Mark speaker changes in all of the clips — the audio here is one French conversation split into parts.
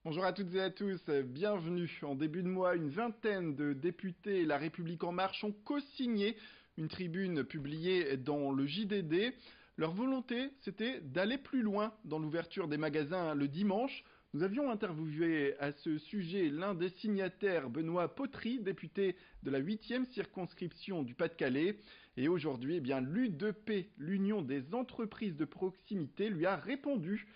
Speaker 1: Bonjour à toutes et à tous, bienvenue. En début de mois, une vingtaine de députés La République En Marche ont co-signé une tribune publiée dans le JDD. Leur volonté, c'était d'aller plus loin dans l'ouverture des magasins le dimanche. Nous avions interviewé à ce sujet l'un des signataires, Benoît Potry, député de la 8e circonscription du Pas-de-Calais. Et aujourd'hui, l'U2P, l'Union des entreprises de proximité, lui a répondu.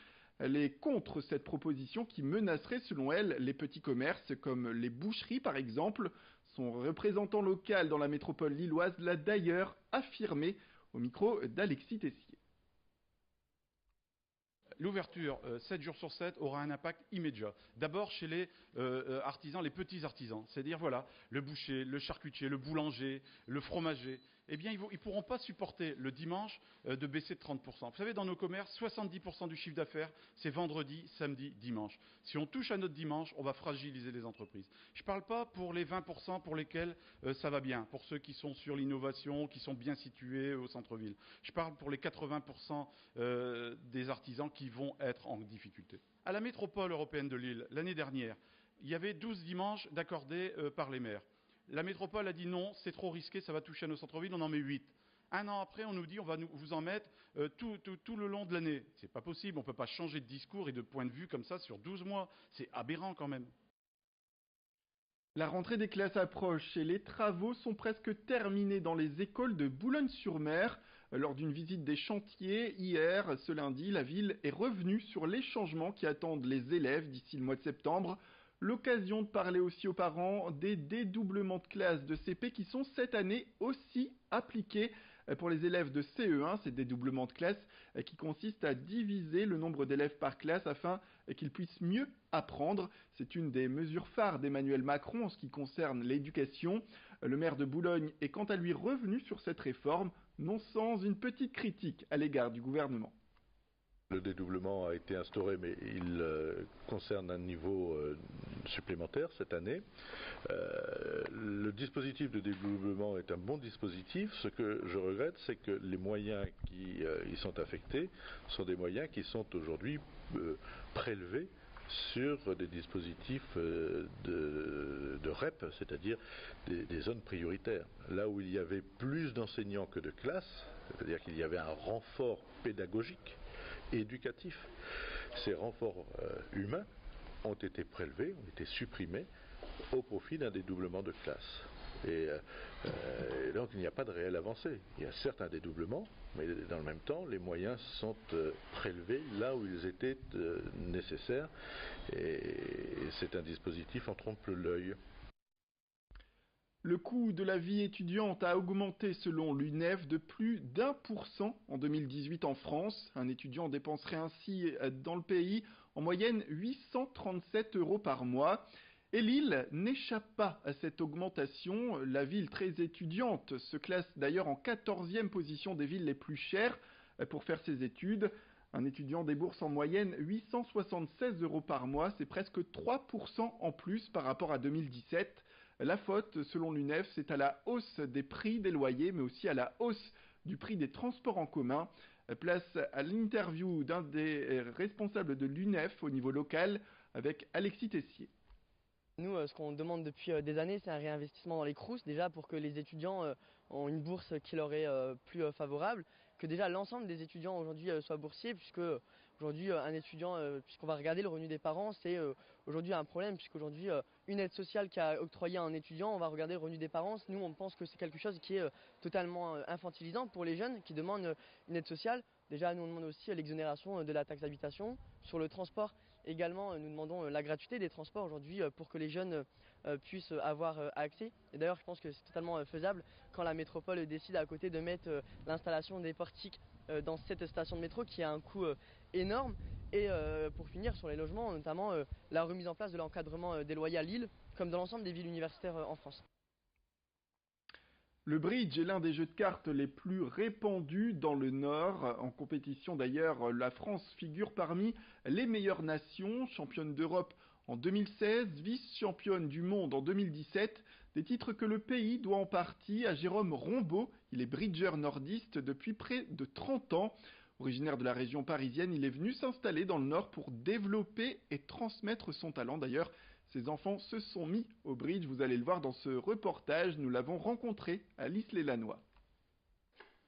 Speaker 1: Elle est contre cette proposition qui menacerait, selon elle, les petits commerces comme les boucheries par exemple. Son représentant local dans la métropole lilloise l'a d'ailleurs affirmé au micro d'Alexis Tessier.
Speaker 2: L'ouverture 7 jours sur 7 aura un impact immédiat. D'abord chez les artisans, les petits artisans. C'est-à-dire, voilà, le boucher, le charcutier, le boulanger, le fromager. Eh bien, ils ne pourront pas supporter le dimanche de baisser de 30%. Vous savez, dans nos commerces, 70% du chiffre d'affaires, c'est vendredi, samedi, dimanche. Si on touche à notre dimanche, on va fragiliser les entreprises. Je ne parle pas pour les 20% pour lesquels ça va bien, pour ceux qui sont sur l'innovation, qui sont bien situés au centre-ville. Je parle pour les 80% des artisans qui vont être en difficulté. À la métropole européenne de Lille, l'année dernière, il y avait 12 dimanches d'accordés par les maires. La métropole a dit non, c'est trop risqué, ça va toucher à nos centres-villes, on en met 8. Un an après, on nous dit on va vous en mettre tout le long de l'année. C'est pas possible, on ne peut pas changer de discours et de point de vue comme ça sur 12 mois. C'est aberrant quand même.
Speaker 1: La rentrée des classes approche et les travaux sont presque terminés dans les écoles de Boulogne-sur-Mer. Lors d'une visite des chantiers hier, ce lundi, la ville est revenue sur les changements qui attendent les élèves d'ici le mois de septembre. L'occasion de parler aussi aux parents des dédoublements de classes de CP qui sont cette année aussi appliqués pour les élèves de CE1, ces dédoublements de classe qui consistent à diviser le nombre d'élèves par classe afin qu'ils puissent mieux apprendre. C'est une des mesures phares d'Emmanuel Macron en ce qui concerne l'éducation. Le maire de Boulogne est quant à lui revenu sur cette réforme, non sans une petite critique à l'égard du gouvernement.
Speaker 3: Le dédoublement a été instauré, mais il concerne un niveau supplémentaire cette année. Le dispositif de dédoublement est un bon dispositif. Ce que je regrette, c'est que les moyens qui y sont affectés sont des moyens qui sont aujourd'hui prélevés sur des dispositifs de REP, c'est-à-dire des zones prioritaires. Là où il y avait plus d'enseignants que de classes, c'est-à-dire qu'il y avait un renfort pédagogique, éducatif. Ces renforts humains ont été prélevés, ont été supprimés au profit d'un dédoublement de classe. Et donc il n'y a pas de réelle avancée. Il y a certes un dédoublement, mais dans le même temps, les moyens sont prélevés là où ils étaient nécessaires. Et c'est un dispositif en trompe-l'œil.
Speaker 1: Le coût de la vie étudiante a augmenté selon l'UNEF de plus d'1% en 2018 en France. Un étudiant dépenserait ainsi dans le pays en moyenne 837 € par mois. Et Lille n'échappe pas à cette augmentation. La ville très étudiante se classe d'ailleurs en 14e position des villes les plus chères pour faire ses études. Un étudiant débourse en moyenne 876 € par mois, c'est presque 3% en plus par rapport à 2017. La faute, selon l'UNEF, c'est à la hausse des prix des loyers, mais aussi à la hausse du prix des transports en commun. Place à l'interview d'un des responsables de l'UNEF au niveau local avec Alexis Tessier.
Speaker 4: Nous, ce qu'on demande depuis des années, c'est un réinvestissement dans les Crous, déjà pour que les étudiants ont une bourse qui leur est plus favorable, que déjà l'ensemble des étudiants aujourd'hui soient boursiers, puisque aujourd'hui un étudiant, puisqu'on va regarder le revenu des parents, c'est aujourd'hui un problème, puisqu'aujourd'hui une aide sociale qui a octroyé à un étudiant, on va regarder le revenu des parents. Nous, on pense que c'est quelque chose qui est totalement infantilisant pour les jeunes qui demandent une aide sociale. Déjà, nous on demande aussi l'exonération de la taxe d'habitation. Sur le transport également, nous demandons la gratuité des transports aujourd'hui pour que les jeunes puissent avoir accès. Et d'ailleurs, je pense que c'est totalement faisable quand la métropole décide à côté de mettre l'installation des portiques dans cette station de métro qui a un coût énorme. Et pour finir sur les logements, notamment la remise en place de l'encadrement des loyers à Lille, comme dans l'ensemble des villes universitaires en France.
Speaker 1: Le bridge est l'un des jeux de cartes les plus répandus dans le Nord. En compétition d'ailleurs, la France figure parmi les meilleures nations, championne d'Europe en 2016, vice-championne du monde en 2017, des titres que le pays doit en partie à Jérôme Rombaud. Il est bridger nordiste depuis près de 30 ans. Originaire de la région parisienne, il est venu s'installer dans le Nord pour développer et transmettre son talent. D'ailleurs, ses enfants se sont mis au bridge, vous allez le voir dans ce reportage, nous l'avons rencontré à l'Isle-et-Lannoy.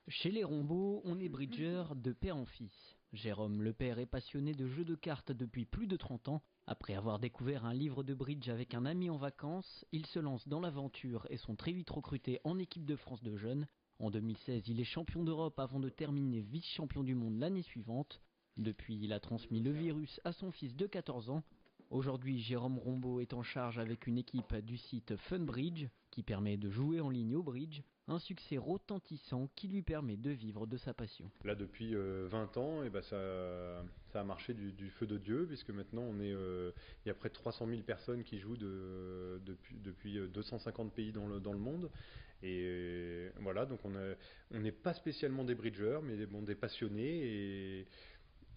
Speaker 5: Chez les Rombaud, on est bridger de père en fils. Jérôme, le père, est passionné de jeux de cartes depuis plus de 30 ans. Après avoir découvert un livre de bridge avec un ami en vacances, ils se lancent dans l'aventure et sont très vite recrutés en équipe de France de jeunes. En 2016, il est champion d'Europe avant de terminer vice-champion du monde l'année suivante. Depuis, il a transmis le virus à son fils de 14 ans. Aujourd'hui, Jérôme Rombaud est en charge avec une équipe du site Funbridge, qui permet de jouer en ligne au bridge, un succès retentissant qui lui permet de vivre de sa passion.
Speaker 6: Là, depuis 20 ans, ça a marché du feu de Dieu, puisque maintenant, il y a près de 300 000 personnes qui jouent depuis 250 pays dans le monde. Et voilà, donc on n'est pas spécialement des bridgers, mais des passionnés,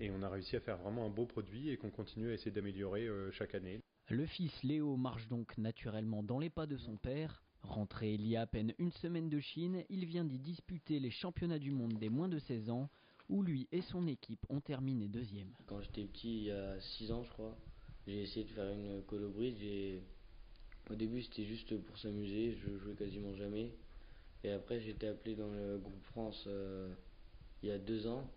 Speaker 6: et on a réussi à faire vraiment un beau produit et qu'on continue à essayer d'améliorer chaque année.
Speaker 5: Le fils Léo marche donc naturellement dans les pas de son père. Rentré il y a à peine une semaine de Chine, il vient d'y disputer les championnats du monde des moins de 16 ans, où lui et son équipe ont terminé deuxième.
Speaker 4: Quand j'étais petit, il y a 6 ans je crois, j'ai essayé de faire une colo bridge et au début c'était juste pour s'amuser, je jouais quasiment jamais. Et après j'ai été appelé dans le groupe France il y a 2 ans.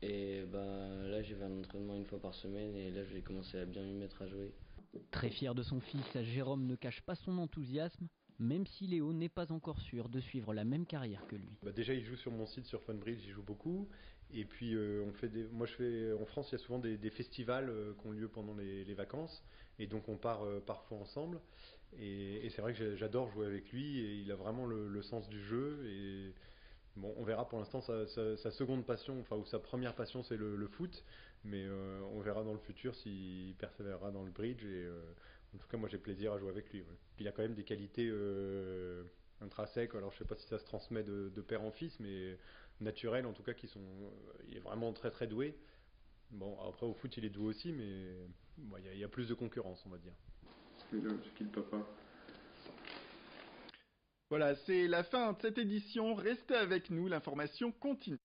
Speaker 4: Et là j'ai fait un entraînement une fois par semaine et là j'ai commencé à bien m'y mettre à jouer.
Speaker 5: Très fier de son fils, Jérôme ne cache pas son enthousiasme, même si Léo n'est pas encore sûr de suivre la même carrière que lui.
Speaker 6: Déjà il joue sur mon site sur Funbridge, il joue beaucoup. Et puis en France il y a souvent des festivals qui ont lieu pendant les vacances. Et donc on part parfois ensemble. Et c'est vrai que j'adore jouer avec lui et il a vraiment le sens du jeu. Et bon, on verra pour l'instant sa seconde passion, ou sa première passion c'est le foot, mais on verra dans le futur s'il persévérera dans le bridge. Et en tout cas, moi j'ai plaisir à jouer avec lui. Ouais. Il a quand même des qualités intrinsèques, alors je sais pas si ça se transmet de père en fils, mais naturelles en tout cas, il est vraiment très très doué. Bon, après au foot il est doué aussi, mais il y a plus de concurrence, on va dire.
Speaker 7: Mais là, c'est qui le papa ?
Speaker 1: Voilà, c'est la fin de cette édition. Restez avec nous, l'information continue.